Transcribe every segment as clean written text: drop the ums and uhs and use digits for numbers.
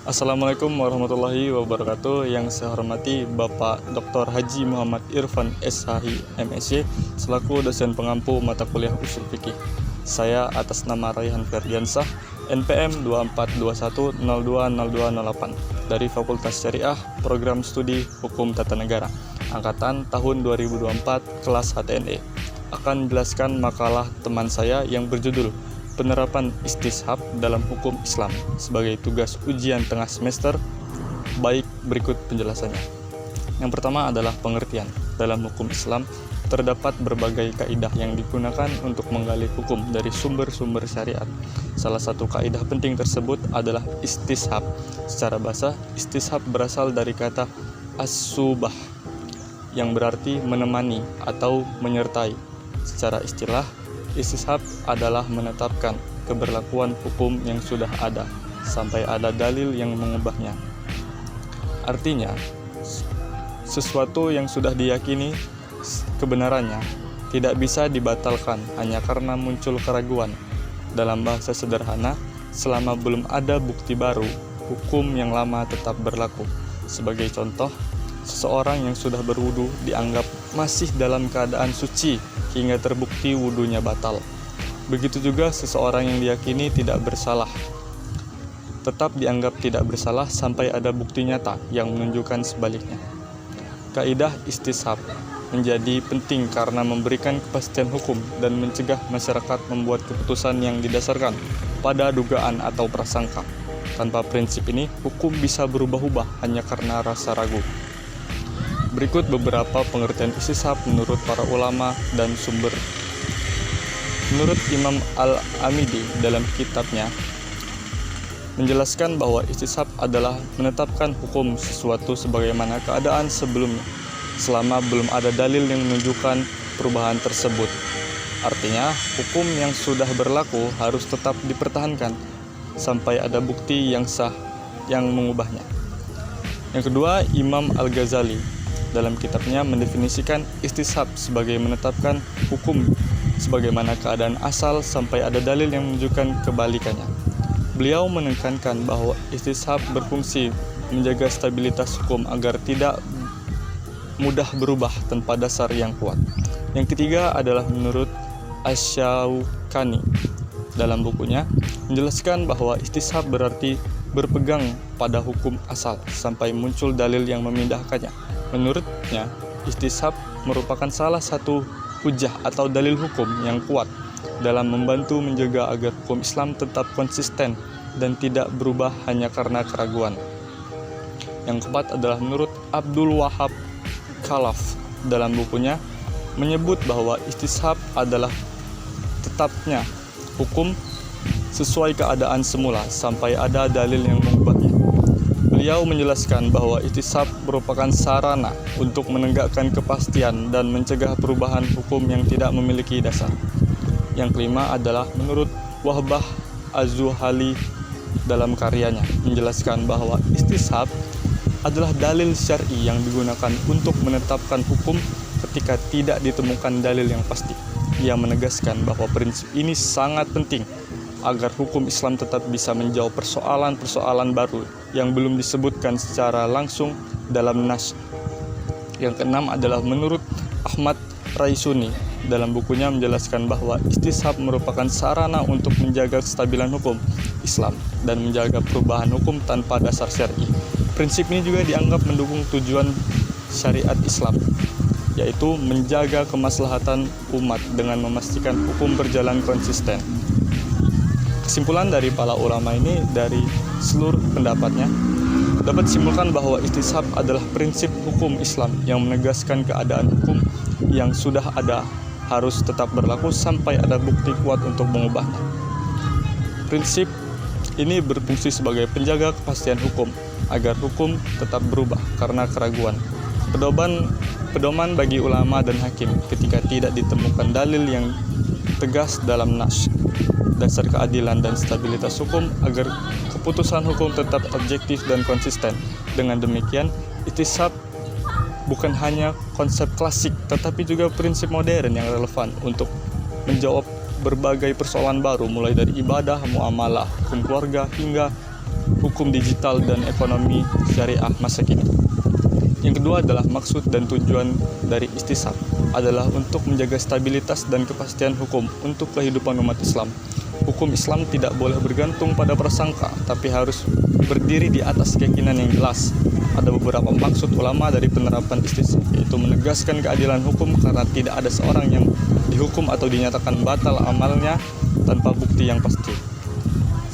Assalamualaikum warahmatullahi wabarakatuh. Yang saya hormati Bapak Dr. Haji Muhammad Irfan SHI MSy selaku dosen pengampu mata kuliah Ushul Fiqih. Saya atas nama Raihan Ferdiansah, NPM 2421020208 dari Fakultas Syariah Program Studi Hukum Tata Negara Angkatan tahun 2024 kelas HTNE. Akan menjelaskan makalah teman saya yang berjudul Penerapan Istishab dalam Hukum Islam sebagai tugas ujian tengah semester. Baik, berikut penjelasannya. Yang pertama adalah pengertian. Dalam hukum Islam terdapat berbagai kaidah yang digunakan untuk menggali hukum dari sumber-sumber syariat. Salah satu kaidah penting tersebut adalah istishab. Secara bahasa, istishab berasal dari kata as-subah yang berarti menemani atau menyertai. Secara istilah, istishab adalah menetapkan keberlakuan hukum yang sudah ada sampai ada dalil yang mengubahnya. Artinya, sesuatu yang sudah diyakini kebenarannya tidak bisa dibatalkan hanya karena muncul keraguan. Dalam bahasa sederhana, selama belum ada bukti baru, hukum yang lama tetap berlaku. Sebagai contoh, seseorang yang sudah berwudu dianggap masih dalam keadaan suci hingga terbukti wudunya batal. Begitu juga seseorang yang diyakini tidak bersalah tetap dianggap tidak bersalah sampai ada bukti nyata yang menunjukkan sebaliknya. Kaidah istishab menjadi penting karena memberikan kepastian hukum dan mencegah masyarakat membuat keputusan yang didasarkan pada dugaan atau prasangka. Tanpa prinsip ini, hukum bisa berubah-ubah hanya karena rasa ragu. Berikut beberapa pengertian istishab menurut para ulama dan sumber. Menurut Imam Al-Amidi dalam kitabnya menjelaskan bahwa istishab adalah menetapkan hukum sesuatu sebagaimana keadaan sebelumnya selama belum ada dalil yang menunjukkan perubahan tersebut. Artinya, hukum yang sudah berlaku harus tetap dipertahankan sampai ada bukti yang sah yang mengubahnya. Yang kedua, Imam Al-Ghazali dalam kitabnya mendefinisikan istishab sebagai menetapkan hukum sebagaimana keadaan asal sampai ada dalil yang menunjukkan kebalikannya. Beliau menekankan bahwa istishab berfungsi menjaga stabilitas hukum agar tidak mudah berubah tanpa dasar yang kuat. Yang ketiga adalah menurut Asy-Syaukani dalam bukunya menjelaskan bahwa istishab berarti berpegang pada hukum asal sampai muncul dalil yang memindahkannya. Menurutnya, istishab merupakan salah satu hujah atau dalil hukum yang kuat dalam membantu menjaga agar hukum Islam tetap konsisten dan tidak berubah hanya karena keraguan. Yang keempat adalah menurut Abdul Wahab Khalaf dalam bukunya menyebut bahwa istishab adalah tetapnya hukum sesuai keadaan semula sampai ada dalil yang mengubahnya. Beliau menjelaskan bahwa istishab merupakan sarana untuk menegakkan kepastian dan mencegah perubahan hukum yang tidak memiliki dasar. Yang kelima adalah menurut Wahbah Az-Zuhali dalam karyanya menjelaskan bahwa istishab adalah dalil syar'i yang digunakan untuk menetapkan hukum ketika tidak ditemukan dalil yang pasti. Ia menegaskan bahwa prinsip ini sangat penting agar hukum Islam tetap bisa menjawab persoalan-persoalan baru yang belum disebutkan secara langsung dalam nas. Yang keenam adalah menurut Ahmad Raisuni dalam bukunya menjelaskan bahwa istishab merupakan sarana untuk menjaga kestabilan hukum Islam dan menjaga perubahan hukum tanpa dasar syar'i. Prinsip ini juga dianggap mendukung tujuan syariat Islam, yaitu menjaga kemaslahatan umat dengan memastikan hukum berjalan konsisten. Kesimpulan dari para ulama ini dari seluruh pendapatnya dapat disimpulkan bahwa istishab adalah prinsip hukum Islam yang menegaskan keadaan hukum yang sudah ada harus tetap berlaku sampai ada bukti kuat untuk mengubahnya. Prinsip ini berfungsi sebagai penjaga kepastian hukum agar hukum tetap berubah karena keraguan. Pedoman bagi ulama dan hakim ketika tidak ditemukan dalil yang tegas dalam nas, dasar keadilan dan stabilitas hukum agar keputusan hukum tetap objektif dan konsisten. Dengan demikian, istishab bukan hanya konsep klasik tetapi juga prinsip modern yang relevan untuk menjawab berbagai persoalan baru mulai dari ibadah, muamalah, hukum keluarga hingga hukum digital dan ekonomi syariah masa kini. Yang kedua adalah maksud dan tujuan dari istisab adalah untuk menjaga stabilitas dan kepastian hukum untuk kehidupan umat Islam. Hukum Islam tidak boleh bergantung pada prasangka, tapi harus berdiri di atas keyakinan yang jelas. Ada beberapa maksud ulama dari penerapan istisab, yaitu menegaskan keadilan hukum karena tidak ada seorang yang dihukum atau dinyatakan batal amalnya tanpa bukti yang pasti.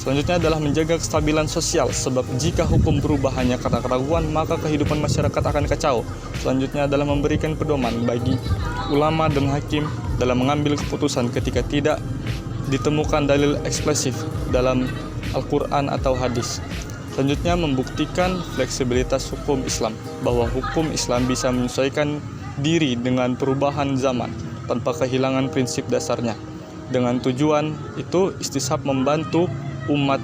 Selanjutnya adalah menjaga kestabilan sosial, sebab jika hukum berubah hanya karena keraguan, maka kehidupan masyarakat akan kacau. Selanjutnya adalah memberikan pedoman bagi ulama dan hakim dalam mengambil keputusan ketika tidak ditemukan dalil eksplisit dalam Al-Quran atau hadis. Selanjutnya membuktikan fleksibilitas hukum Islam, bahwa hukum Islam bisa menyesuaikan diri dengan perubahan zaman tanpa kehilangan prinsip dasarnya. Dengan tujuan itu, istisab membantu umat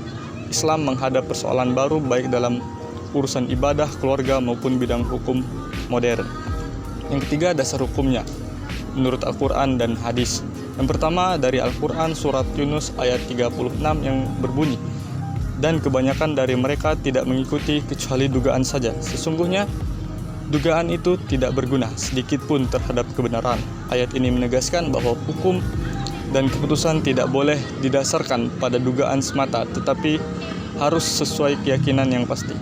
Islam menghadap persoalan baru baik dalam urusan ibadah, keluarga maupun bidang hukum modern. Yang ketiga, dasar hukumnya menurut Al-Quran dan hadis. Yang pertama dari Al-Quran surat Yunus ayat 36 yang berbunyi, dan kebanyakan dari mereka tidak mengikuti kecuali dugaan saja. Sesungguhnya dugaan itu tidak berguna sedikit pun terhadap kebenaran. Ayat ini menegaskan bahwa hukum dan keputusan tidak boleh didasarkan pada dugaan semata, tetapi harus sesuai keyakinan yang pasti.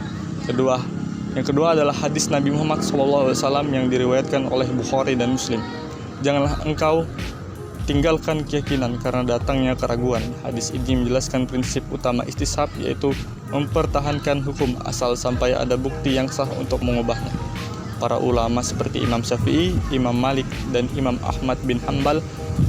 Yang kedua adalah hadis Nabi Muhammad SAW yang diriwayatkan oleh Bukhari dan Muslim. Janganlah engkau tinggalkan keyakinan karena datangnya keraguan. Hadis ini menjelaskan prinsip utama istisab, yaitu mempertahankan hukum asal sampai ada bukti yang sah untuk mengubahnya. Para ulama seperti Imam Syafi'i, Imam Malik, dan Imam Ahmad bin Hanbal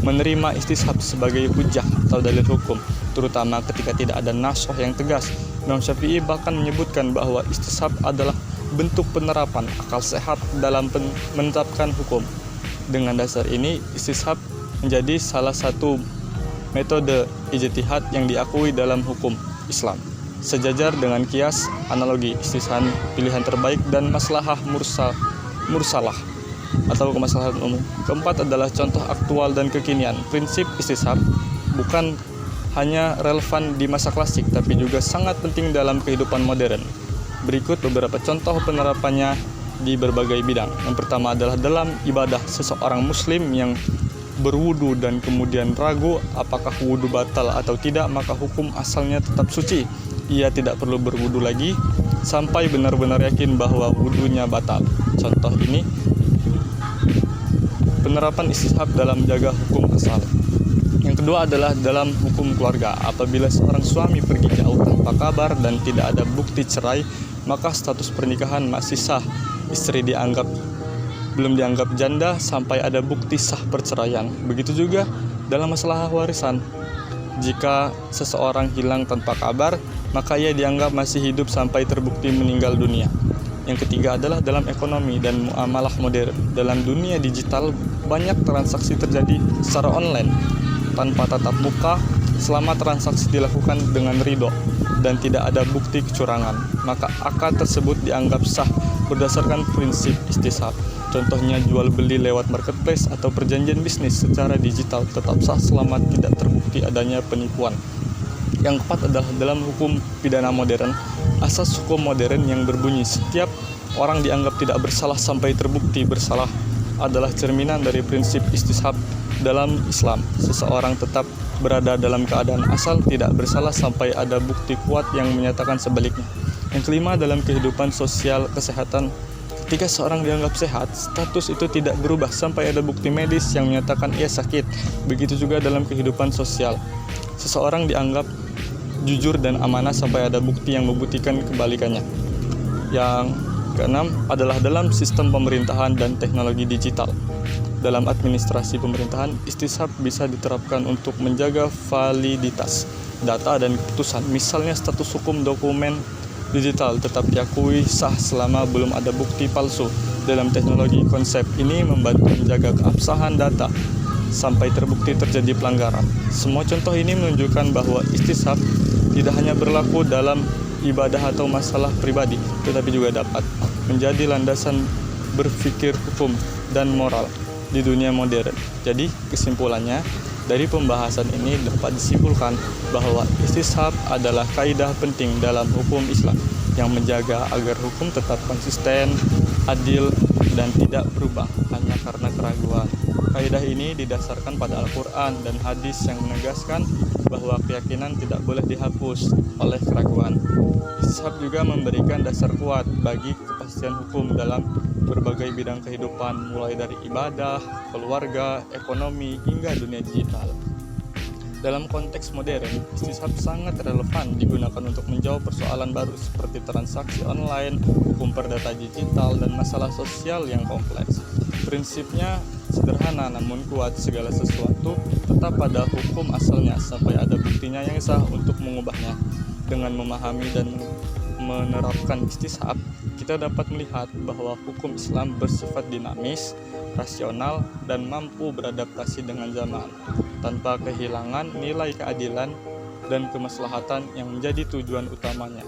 menerima istisab sebagai hujjah atau dalil hukum, terutama ketika tidak ada nasoh yang tegas. Imam Syafi'i bahkan menyebutkan bahwa istisab adalah bentuk penerapan akal sehat dalam menetapkan hukum. Dengan dasar ini, istisab menjadi salah satu metode ijtihad yang diakui dalam hukum Islam, sejajar dengan kias, analogi, istishan, pilihan terbaik, dan maslahah mursalah atau kemaslahatan umum. Keempat adalah contoh aktual dan kekinian. Prinsip istisab bukan hanya relevan di masa klasik, tapi juga sangat penting dalam kehidupan modern. Berikut beberapa contoh penerapannya di berbagai bidang. Yang pertama adalah dalam ibadah. Seseorang muslim yang berwudu dan kemudian ragu apakah wudu batal atau tidak, maka hukum asalnya tetap suci. Ia tidak perlu berwudu lagi sampai benar-benar yakin bahwa wudunya batal. Contoh ini penerapan istisab dalam menjaga hukum asal. Yang kedua adalah dalam hukum keluarga. Apabila seorang suami pergi jauh tanpa kabar dan tidak ada bukti cerai, maka status pernikahan masih sah. Istri belum dianggap janda sampai ada bukti sah perceraian. Begitu juga dalam masalah warisan. Jika seseorang hilang tanpa kabar, maka ia dianggap masih hidup sampai terbukti meninggal dunia. Yang ketiga adalah dalam ekonomi dan muamalah modern. Dalam dunia digital, banyak transaksi terjadi secara online tanpa tatap muka selama transaksi dilakukan dengan ridho dan tidak ada bukti kecurangan, maka akad tersebut dianggap sah berdasarkan prinsip istisab. Contohnya jual beli lewat marketplace atau perjanjian bisnis secara digital tetap sah selama tidak terbukti adanya penipuan. Yang keempat adalah dalam hukum pidana modern. Asas hukum modern yang berbunyi setiap orang dianggap tidak bersalah sampai terbukti bersalah adalah cerminan dari prinsip istisab dalam Islam. Seseorang tetap berada dalam keadaan asal tidak bersalah sampai ada bukti kuat yang menyatakan sebaliknya. Yang kelima, dalam kehidupan sosial kesehatan. Ketika seorang dianggap sehat, status itu tidak berubah sampai ada bukti medis yang menyatakan ia sakit. Begitu juga dalam kehidupan sosial. Seseorang dianggap jujur dan amanah sampai ada bukti yang membuktikan kebalikannya. Yang keenam adalah dalam sistem pemerintahan dan teknologi digital. Dalam administrasi pemerintahan, istisab bisa diterapkan untuk menjaga validitas data dan keputusan. Misalnya status hukum dokumen digital tetap diakui sah selama belum ada bukti palsu. Dalam teknologi, konsep ini membantu menjaga keabsahan data sampai terbukti terjadi pelanggaran. Semua contoh ini menunjukkan bahwa istisab tidak hanya berlaku dalam ibadah atau masalah pribadi, tetapi juga dapat menjadi landasan berpikir hukum dan moral di dunia modern. Jadi kesimpulannya, Dari pembahasan ini dapat disimpulkan bahwa istishab adalah kaidah penting dalam hukum Islam yang menjaga agar hukum tetap konsisten, adil, dan tidak berubah hanya karena keraguan. Kaidah ini didasarkan pada Al-Quran dan hadis yang menegaskan bahwa keyakinan tidak boleh dihapus oleh keraguan. Istishab juga memberikan dasar kuat bagi kepastian hukum dalam berbagai bidang kehidupan, mulai dari ibadah, keluarga, ekonomi, hingga dunia digital. Dalam konteks modern, istishab sangat relevan digunakan untuk menjawab persoalan baru seperti transaksi online, hukum perdata digital, dan masalah sosial yang kompleks. Prinsipnya sederhana namun kuat, segala sesuatu tetap pada hukum asalnya sampai ada buktinya yang sah untuk mengubahnya. Dengan memahami dan menerapkan istishab, kita dapat melihat bahwa hukum Islam bersifat dinamis, rasional, dan mampu beradaptasi dengan zaman, tanpa kehilangan nilai keadilan dan kemaslahatan yang menjadi tujuan utamanya.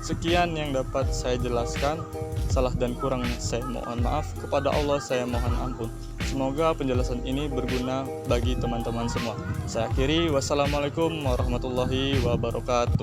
Sekian yang dapat saya jelaskan. Salah dan kurangnya saya mohon maaf. Kepada Allah saya mohon ampun. Semoga penjelasan ini berguna bagi teman-teman semua. Saya akhiri. Wassalamualaikum warahmatullahi wabarakatuh.